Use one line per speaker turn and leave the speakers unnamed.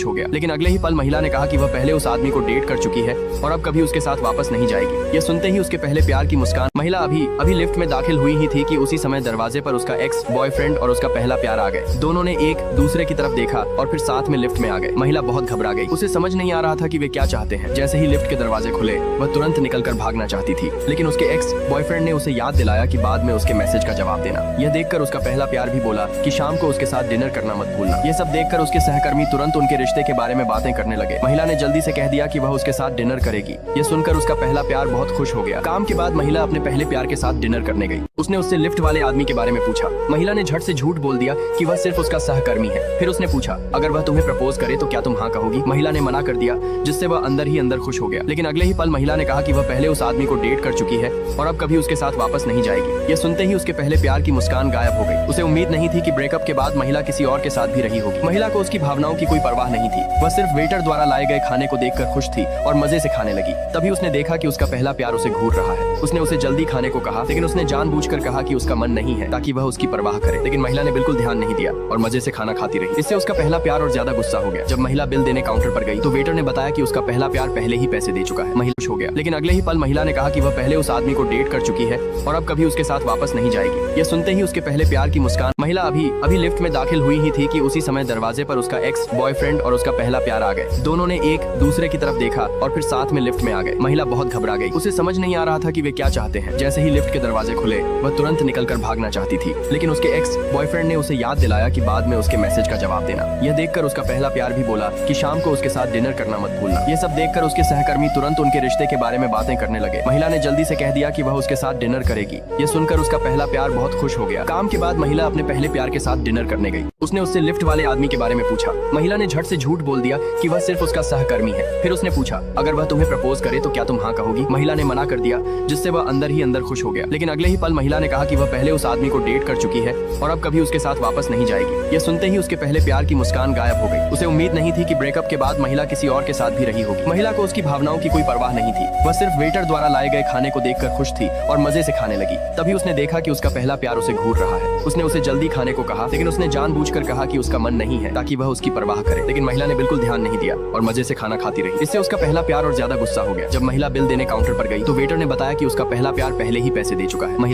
हो गया। लेकिन अगले ही पल महिला ने कहा कि वह पहले उस आदमी को डेट कर चुकी है और अब कभी उसके साथ वापस नहीं जाएगी। यह सुनते ही उसके पहले प्यार की मुस्कान। महिला अभी लिफ्ट में दाखिल हुई ही थी कि उसी समय दरवाजे पर उसका एक्स बॉयफ्रेंड और उसका पहला प्यार आ गए। दोनों ने एक दूसरे की तरफ देखा और फिर साथ में लिफ्ट में आ गए। महिला बहुत घबरा गई। उसे समझ नहीं आ रहा था कि वे क्या चाहते हैं। जैसे ही लिफ्ट के दरवाजे खुले वह तुरंत निकलकर भागना चाहती थी, लेकिन उसके एक्स बॉयफ्रेंड ने उसे याद दिलाया कि बाद में उसके मैसेज का जवाब देना। यह देखकर उसका पहला प्यार भी बोला कि शाम को उसके साथ डिनर करना मत भूलना। ये सब देखकर उसके सहकर्मी तुरंत उनके रिश्ते के बारे में बातें करने लगे। महिला ने जल्दी से कह दिया कि वह उसके साथ डिनर करेगी। ये सुनकर उसका पहला प्यार बहुत खुश हो गया। काम के बाद महिला अपने पहले प्यार के साथ डिनर करने गई। उसने उससे लिफ्ट वाले आदमी के बारे में पूछा। महिला ने झट से झूठ बोल दिया कि वह सिर्फ उसका सहकर्मी है। फिर उसने पूछा, अगर वह तुम्हें प्रपोज करे तो क्या तुम हाँ कहोगी? महिला ने मना कर दिया, जिससे वह अंदर ही अंदर खुश हो गया। लेकिन अगले ही पल महिला ने कहा कि वह पहले उस आदमी को डेट कर चुकी है और अब कभी उसके साथ वापस नहीं जाएगी। ये सुनते ही उसके पहले प्यार की मुस्कान गायब हो गई। उसे उम्मीद नहीं थी कि ब्रेकअप के बाद महिला किसी और के साथ भी रही होगी। महिला को उसकी भावनाओं की कोई परवाह नहीं थी। वह सिर्फ वेटर द्वारा लाए गए खाने को देखकर खुश थी और मजे से खाने लगी। तभी उसने देखा कि उसका पहला प्यार उसे घूर रहा है। उसने उसे जल्दी खाने को कहा, लेकिन उसने जानबूझकर कहा कि उसका मन नहीं है ताकि वह उसकी परवाह करे। लेकिन महिला ने बिल्कुल ध्यान नहीं दिया और मजे से खाना खाती रही। इससे उसका पहला प्यार और ज्यादा गुस्सा हो गया। जब महिला बिल देने काउंटर पर गई तो वेटर ने बताया कि उसका पहला प्यार पहले ही पैसे दे चुका है। महिला खुश हो गया। लेकिन अगले ही पल महिला ने कहा कि वह पहले उस आदमी को डेट कर चुकी है और अब कभी उसके साथ वापस नहीं जाएगी। यह सुनते ही उसके पहले प्यार की मुस्कान। महिला अभी लिफ्ट में दाखिल हुई ही थी कि उसी समय दरवाजे पर उसका एक्स बॉयफ्रेंड और उसका पहला प्यार आ गए। दोनों ने एक दूसरे की तरफ देखा और फिर साथ में लिफ्ट में आ गए। महिला बहुत घबरा गई। उसे समझ नहीं आ रहा था कि वे क्या चाहते हैं। जैसे ही लिफ्ट के दरवाजे खुले वह तुरंत निकलकर भागना चाहती थी, लेकिन उसके एक्स बॉयफ्रेंड ने उसे याद दिलाया कि बाद में उसके मैसेज का जवाब देना। यह देखकर उसका पहला प्यार भी बोला कि शाम को उसके साथ डिनर करना मत भूलना। ये सब देखकर उसके सहकर्मी तुरंत उनके रिश्ते के बारे में बातें करने लगे। महिला ने जल्दी से कह दिया कि वह उसके साथ डिनर करेगी। ये सुनकर उसका पहला प्यार बहुत खुश हो गया। काम के बाद महिला अपने पहले प्यार के साथ डिनर करने गई। उसने उससे लिफ्ट वाले आदमी के बारे में पूछा। महिला ने झट से झूठ बोल दिया कि वह सिर्फ उसका सहकर्मी है। फिर उसने पूछा, अगर वह तुम्हें प्रपोज करे तो क्या तुम हाँ कहोगी? महिला ने मना कर दिया, जिससे वह अंदर ही अंदर खुश हो गया। लेकिन अगले ही पल महिला ने कहा कि वह पहले उस आदमी को डेट कर चुकी है और अब कभी उसके साथ वापस नहीं जाएगी। यह सुनते ही उसके पहले प्यार की मुस्कान गायब हो गई। उसे उम्मीद नहीं थी कि ब्रेकअप के बाद महिला किसी और के साथ भी रही होगी। महिला को उसकी भावनाओं की कोई परवाह नहीं थी। वह सिर्फ वेटर द्वारा लाए गए खाने को देखकर खुश थी और मजे से खाने लगी। तभी उसने देखा कि उसका पहला प्यार उसे घूर रहा है। उसने उसे जल्दी खाने को कहा, लेकिन उसने जानबूझकर कहा कि उसका मन नहीं है ताकि वह उसकी परवाह करे। लेकिन महिला ने बिल्कुल ध्यान नहीं दिया और मजे से खाना खाती रही। इससे उसका पहला प्यार और ज्यादा गुस्सा हो गया। जब महिला बिल देने काउंटर पर गई तो वेटर ने बताया कि उसका पहला प्यार पहले ही पैसे दे चुका है। महिला